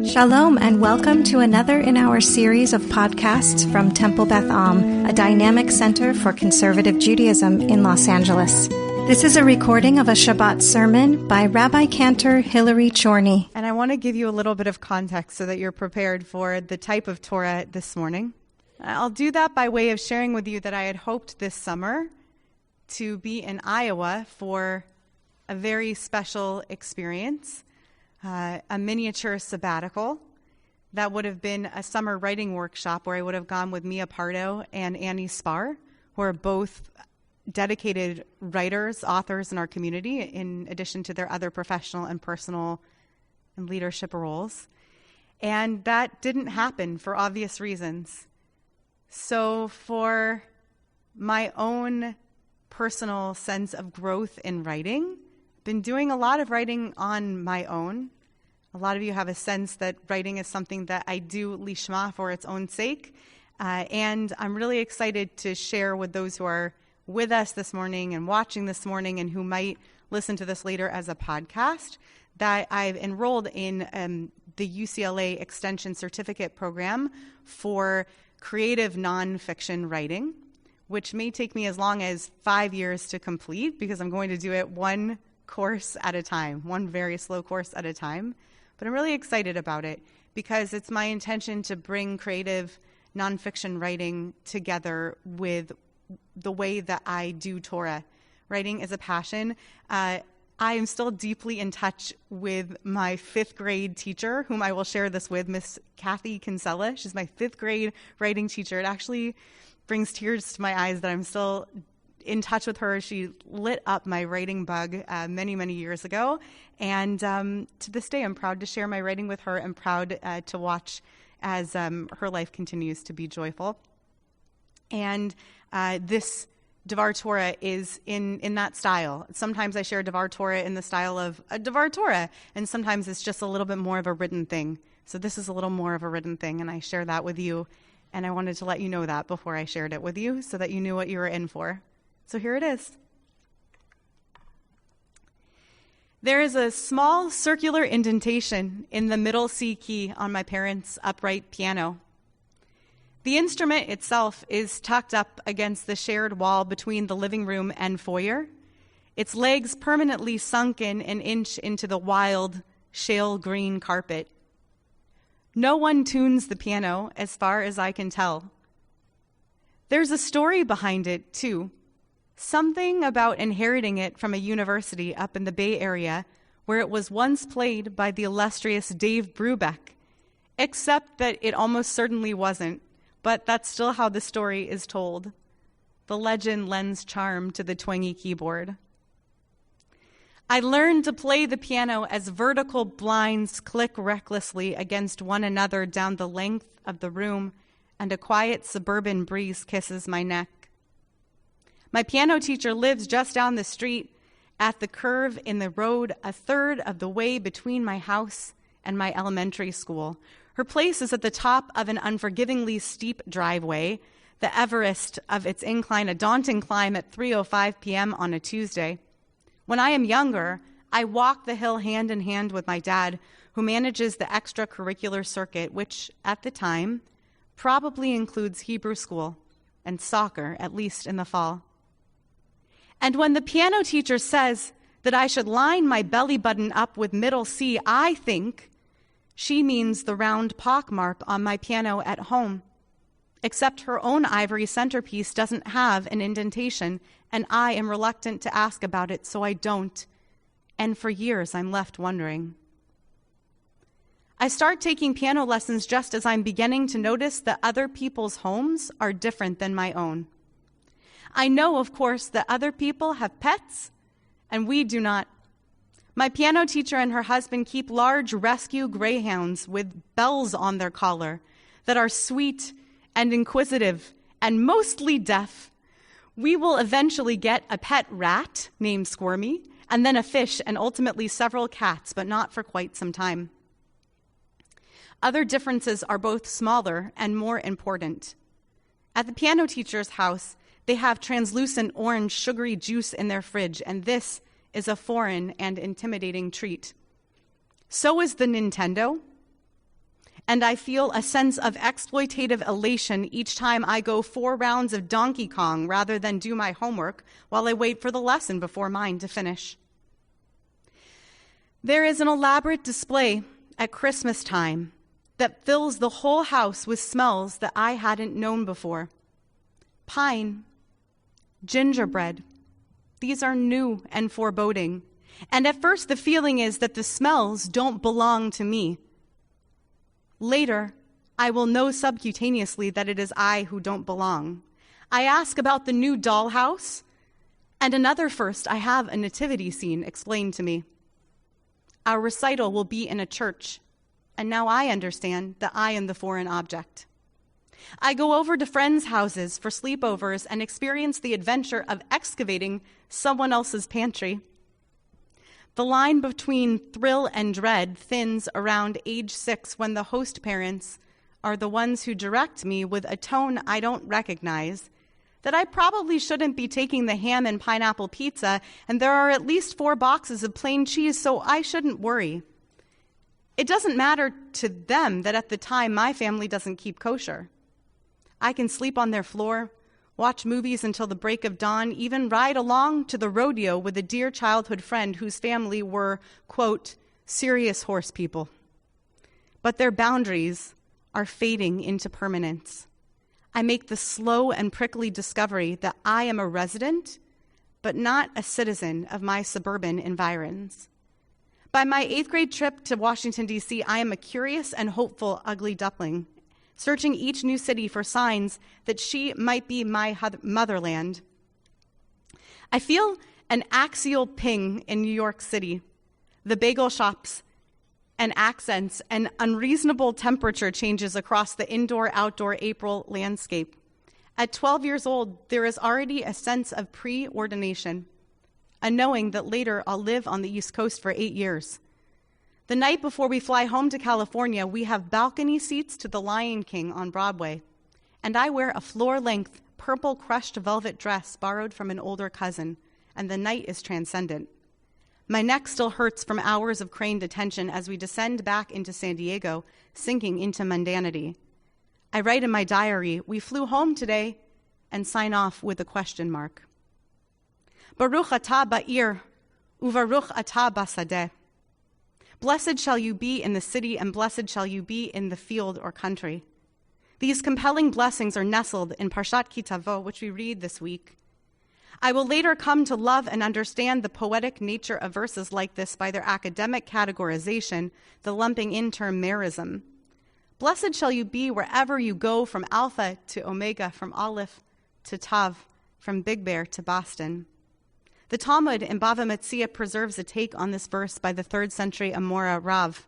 Shalom and welcome to another in our series of podcasts from Temple Beth Am, a dynamic center for conservative Judaism in Los Angeles. This is a recording of a Shabbat sermon by Rabbi Cantor Hillary Chorny. And I want to give you a little bit of context so that you're prepared for the type of Torah this morning. I'll do that by way of sharing with you that I had hoped this summer to be in Iowa for a very special experience. A miniature sabbatical that would have been a summer writing workshop where I would have gone with Mia Pardo and Annie Spar, who are both dedicated writers, authors in our community, in addition to their other professional and personal and leadership roles. And that didn't happen for obvious reasons. So for my own personal sense of growth in writing, I've been doing a lot of writing on my own. A lot of you have a sense that writing is something that I do lishma, for its own sake. And I'm really excited to share with those who are with us this morning and watching this morning and who might listen to this later as a podcast that I've enrolled in the UCLA Extension Certificate Program for creative nonfiction writing, which may take me as long as 5 years to complete because I'm going to do it one course at a time, one very slow course at a time. But I'm really excited about it because it's my intention to bring creative nonfiction writing together with the way that I do Torah. Writing is a passion. I am still deeply in touch with my fifth grade teacher, whom I will share this with, Miss Kathy Kinsella. She's my fifth grade writing teacher. It actually brings tears to my eyes that I'm still in touch with her. She lit up my writing bug many, many years ago. And to this day, I'm proud to share my writing with her and proud to watch as her life continues to be joyful. And this Devar Torah is in that style. Sometimes I share Devar Torah in the style of a Devar Torah, and sometimes it's just a little bit more of a written thing. So this is a little more of a written thing, and I share that with you. And I wanted to let you know that before I shared it with you so that you knew what you were in for. So here it is. There is a small circular indentation in the middle C key on my parents' upright piano. The instrument itself is tucked up against the shared wall between the living room and foyer, its legs permanently sunken an inch into the wild, shale green carpet. No one tunes the piano, as far as I can tell. There's a story behind it, too. Something about inheriting it from a university up in the Bay Area where it was once played by the illustrious Dave Brubeck, except that it almost certainly wasn't, but that's still how the story is told. The legend lends charm to the twangy keyboard. I learned to play the piano as vertical blinds click recklessly against one another down the length of the room and a quiet suburban breeze kisses my neck. My piano teacher lives just down the street at the curve in the road, a third of the way between my house and my elementary school. Her place is at the top of an unforgivingly steep driveway, the Everest of its incline, a daunting climb at 3:05 p.m. on a Tuesday. When I am younger, I walk the hill hand in hand with my dad, who manages the extracurricular circuit, which, at the time, probably includes Hebrew school and soccer, at least in the fall. And when the piano teacher says that I should line my belly button up with middle C, I think she means the round pockmark on my piano at home. Except her own ivory centerpiece doesn't have an indentation, and I am reluctant to ask about it, so I don't. And for years, I'm left wondering. I start taking piano lessons just as I'm beginning to notice that other people's homes are different than my own. I know, of course, that other people have pets, and we do not. My piano teacher and her husband keep large rescue greyhounds with bells on their collar that are sweet and inquisitive and mostly deaf. We will eventually get a pet rat named Squirmy, and then a fish, and ultimately several cats, but not for quite some time. Other differences are both smaller and more important. At the piano teacher's house, they have translucent orange sugary juice in their fridge, and this is a foreign and intimidating treat. So is the Nintendo. and I feel a sense of exploitative elation each time I go 4 rounds of Donkey Kong rather than do my homework while I wait for the lesson before mine to finish. There is an elaborate display at Christmas time that fills the whole house with smells that I hadn't known before. Pine, gingerbread, these are new and foreboding. And at first the feeling is that the smells don't belong to me. Later, I will know subcutaneously that it is I who don't belong. I ask about the new dollhouse, and another first, I have a nativity scene explained to me. Our recital will be in a church, and now I understand that I am the foreign object. I go over to friends' houses for sleepovers and experience the adventure of excavating someone else's pantry. The line between thrill and dread thins around age 6 when the host parents are the ones who direct me with a tone I don't recognize, that I probably shouldn't be taking the ham and pineapple pizza, and there are at least 4 boxes of plain cheese, so I shouldn't worry. It doesn't matter to them that at the time my family doesn't keep kosher. I can sleep on their floor, watch movies until the break of dawn, even ride along to the rodeo with a dear childhood friend whose family were, quote, serious horse people. But their boundaries are fading into permanence. I make the slow and prickly discovery that I am a resident, but not a citizen of my suburban environs. By my 8th grade trip to Washington, D.C., I am a curious and hopeful ugly duckling, searching each new city for signs that she might be my motherland. I feel an axial ping in New York City, the bagel shops and accents and unreasonable temperature changes across the indoor-outdoor April landscape. At 12 years old, there is already a sense of preordination, a knowing that later I'll live on the East Coast for 8 years. The night before we fly home to California, we have balcony seats to The Lion King on Broadway, and I wear a floor-length purple crushed velvet dress borrowed from an older cousin, and the night is transcendent. My neck still hurts from hours of craned attention as we descend back into San Diego, sinking into mundanity. I write in my diary, "We flew home today," and sign off with a question mark. Baruch atah ba'ir, uvaruch atah basadeh. Blessed shall you be in the city, and blessed shall you be in the field or country. These compelling blessings are nestled in Parshat Tavo, which we read this week. I will later come to love and understand the poetic nature of verses like this by their academic categorization, the lumping in term merism. Blessed shall you be wherever you go, from Alpha to Omega, from Aleph to Tav, from Big Bear to Boston. The Talmud in Bava Metzia preserves a take on this verse by the 3rd century Amora Rav.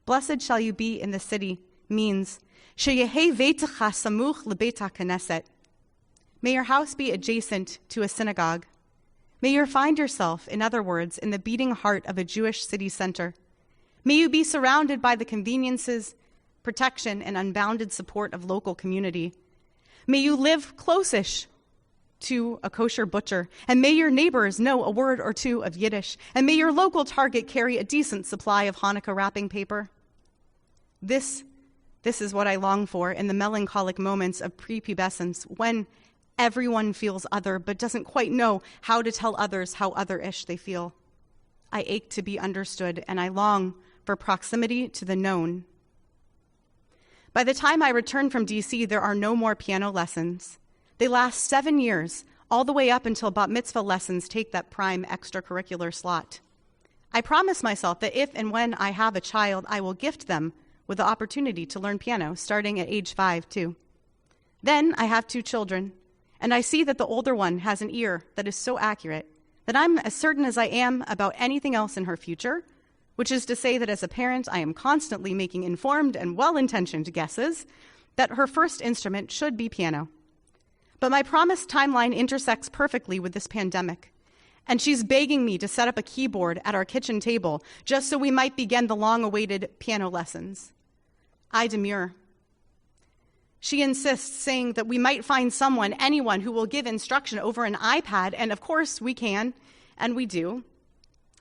Blessed shall you be in the city means, Sheyehei veitecha samuch lebeit haKnesset. May your house be adjacent to a synagogue. May you find yourself, in other words, in the beating heart of a Jewish city center. May you be surrounded by the conveniences, protection, and unbounded support of local community. May you live close-ish to a kosher butcher, and may your neighbors know a word or two of Yiddish, and may your local Target carry a decent supply of Hanukkah wrapping paper. This is what I long for in the melancholic moments of prepubescence, when everyone feels other but doesn't quite know how to tell others how other-ish they feel. I ache to be understood, and I long for proximity to the known. By the time I return from D.C., there are no more piano lessons. They last 7 years, all the way up until bat mitzvah lessons take that prime extracurricular slot. I promise myself that if and when I have a child, I will gift them with the opportunity to learn piano, starting at age 5, too. Then I have 2 children, and I see that the older one has an ear that is so accurate that I'm as certain as I am about anything else in her future, which is to say that as a parent, I am constantly making informed and well-intentioned guesses that her first instrument should be piano. But my promised timeline intersects perfectly with this pandemic, and she's begging me to set up a keyboard at our kitchen table just so we might begin the long-awaited piano lessons. I demur. She insists, saying that we might find someone, anyone, who will give instruction over an iPad, and of course we can, and we do.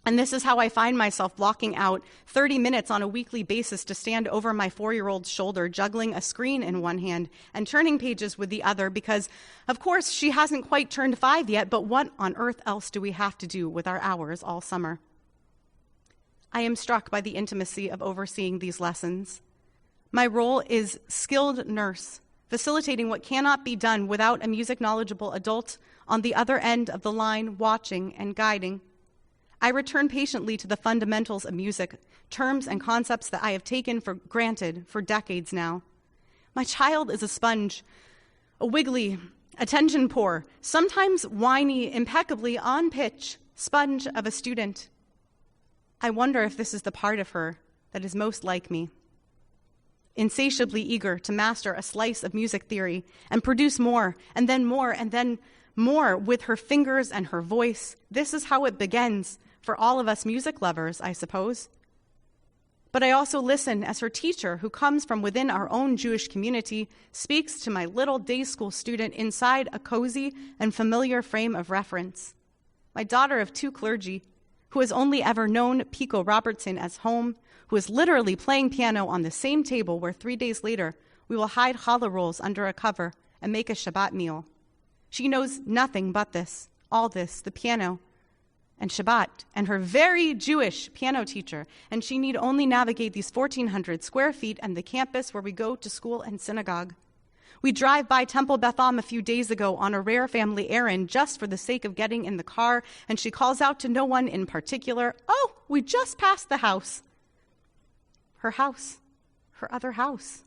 And this is how I find myself blocking out 30 minutes on a weekly basis to stand over my 4-year-old's shoulder, juggling a screen in one hand and turning pages with the other because, of course, she hasn't quite turned 5 yet, but what on earth else do we have to do with our hours all summer? I am struck by the intimacy of overseeing these lessons. My role is skilled nurse, facilitating what cannot be done without a music-knowledgeable adult on the other end of the line watching and guiding. I return patiently to the fundamentals of music, terms and concepts that I have taken for granted for decades now. My child is a sponge, a wiggly, attention-poor, sometimes whiny, impeccably on pitch sponge of a student. I wonder if this is the part of her that is most like me. Insatiably eager to master a slice of music theory and produce more, and then more, and then more with her fingers and her voice. This is how it begins for all of us music lovers, I suppose. But I also listen as her teacher, who comes from within our own Jewish community, speaks to my little day school student inside a cozy and familiar frame of reference. My daughter of 2 clergy, who has only ever known Pico Robertson as home, who is literally playing piano on the same table where 3 days later we will hide challah rolls under a cover and make a Shabbat meal. She knows nothing but this, all this, the piano, and Shabbat, and her very Jewish piano teacher, and she need only navigate these 1,400 square feet and the campus where we go to school and synagogue. We drive by Temple Beth Am a few days ago on a rare family errand just for the sake of getting in the car, and she calls out to no one in particular, "Oh, we just passed the house." Her house, her other house.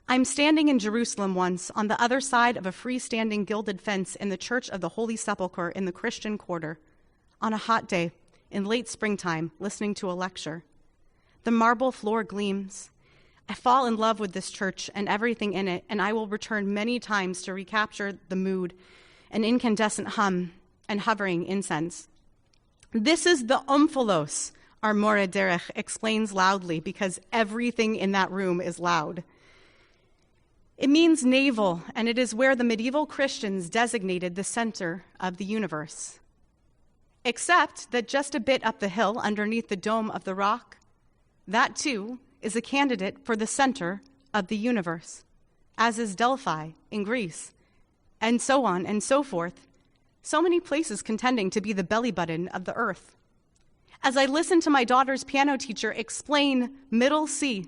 I'm standing in Jerusalem once on the other side of a freestanding gilded fence in the Church of the Holy Sepulchre in the Christian Quarter, on a hot day in late springtime, listening to a lecture. The marble floor gleams. I fall in love with this church and everything in it, and I will return many times to recapture the mood, an incandescent hum and hovering incense. This is the omphalos, our Mora Derech explains loudly because everything in that room is loud. It means navel, and it is where the medieval Christians designated the center of the universe. Except that just a bit up the hill underneath the dome of the rock, that too is a candidate for the center of the universe, as is Delphi in Greece, and so on and so forth. So many places contending to be the belly button of the earth. As I listen to my daughter's piano teacher explain middle C,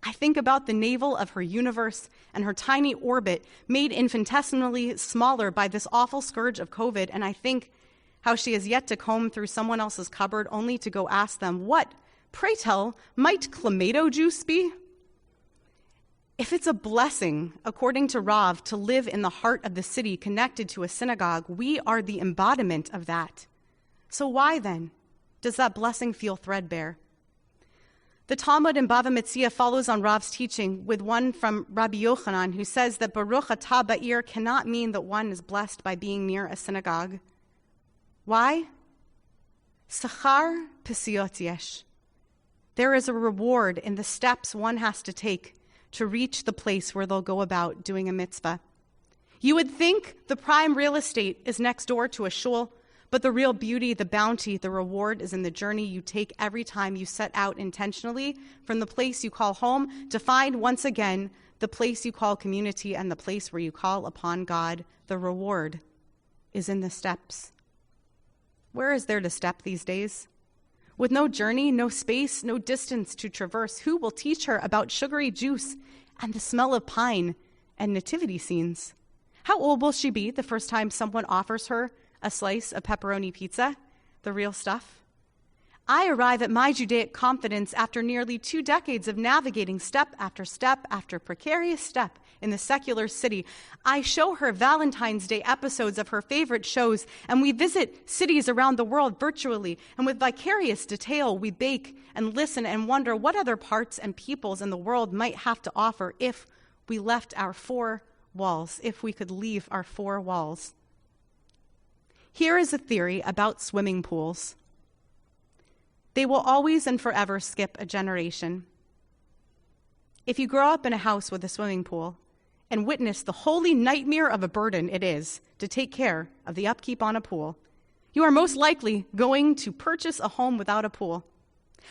I think about the navel of her universe and her tiny orbit made infinitesimally smaller by this awful scourge of COVID, and I think how she has yet to comb through someone else's cupboard only to go ask them, "What, pray tell, might clamato juice be?" If it's a blessing, according to Rav, to live in the heart of the city connected to a synagogue, we are the embodiment of that. So why then does that blessing feel threadbare? The Talmud in Bava Metzia follows on Rav's teaching with one from Rabbi Yochanan, who says that Baruch atah ba'ir cannot mean that one is blessed by being near a synagogue. Why? Sachar pesiot yesh. There is a reward in the steps one has to take to reach the place where they'll go about doing a mitzvah. You would think the prime real estate is next door to a shul, but the real beauty, the bounty, the reward is in the journey you take every time you set out intentionally from the place you call home to find once again the place you call community and the place where you call upon God. The reward is in the steps. Where is there to step these days? With no journey, no space, no distance to traverse, who will teach her about sugary juice and the smell of pine and nativity scenes? How old will she be the first time someone offers her a slice of pepperoni pizza, the real stuff? I arrive at my Judaic confidence after nearly 2 decades of navigating step after precarious step in the secular city. I show her Valentine's Day episodes of her favorite shows, and we visit cities around the world virtually, and with vicarious detail we bake and listen and wonder what other parts and peoples in the world might have to offer if we left our 4 walls, if we could leave our 4 walls. Here is a theory about swimming pools. They will always and forever skip a generation. If you grow up in a house with a swimming pool and witness the holy nightmare of a burden it is to take care of the upkeep on a pool, you are most likely going to purchase a home without a pool.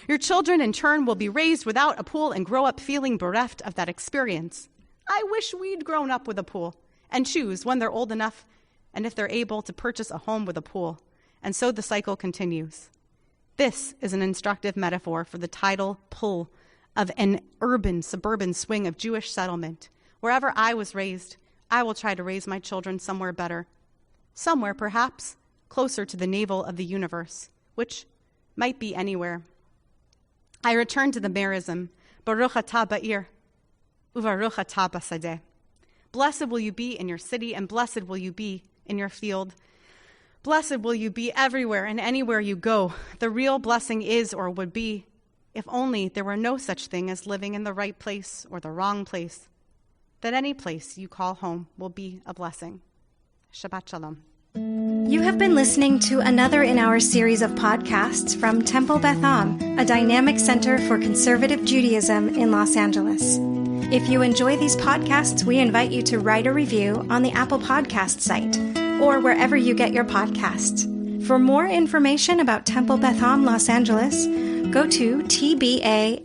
Your children, in turn, will be raised without a pool and grow up feeling bereft of that experience. I wish we'd grown up with a pool and choose when they're old enough and if they're able to purchase a home with a pool. And so the cycle continues. This is an instructive metaphor for the tidal pull of an urban, suburban swing of Jewish settlement. Wherever I was raised, I will try to raise my children somewhere better. Somewhere, perhaps, closer to the navel of the universe, which might be anywhere. I return to the merism, Baruch atah ba'ir, uvaruch atah basadeh. Blessed will you be in your city, and blessed will you be in your field. Blessed will you be everywhere and anywhere you go. The real blessing is, or would be, if only there were no such thing as living in the right place or the wrong place, that any place you call home will be a blessing. Shabbat Shalom. You have been listening to another in our series of podcasts from Temple Beth Am, a dynamic center for conservative Judaism in Los Angeles. If you enjoy these podcasts, we invite you to write a review on the Apple Podcast site or wherever you get your podcasts. For more information about Temple Beth Am Los Angeles, go to tbala.org.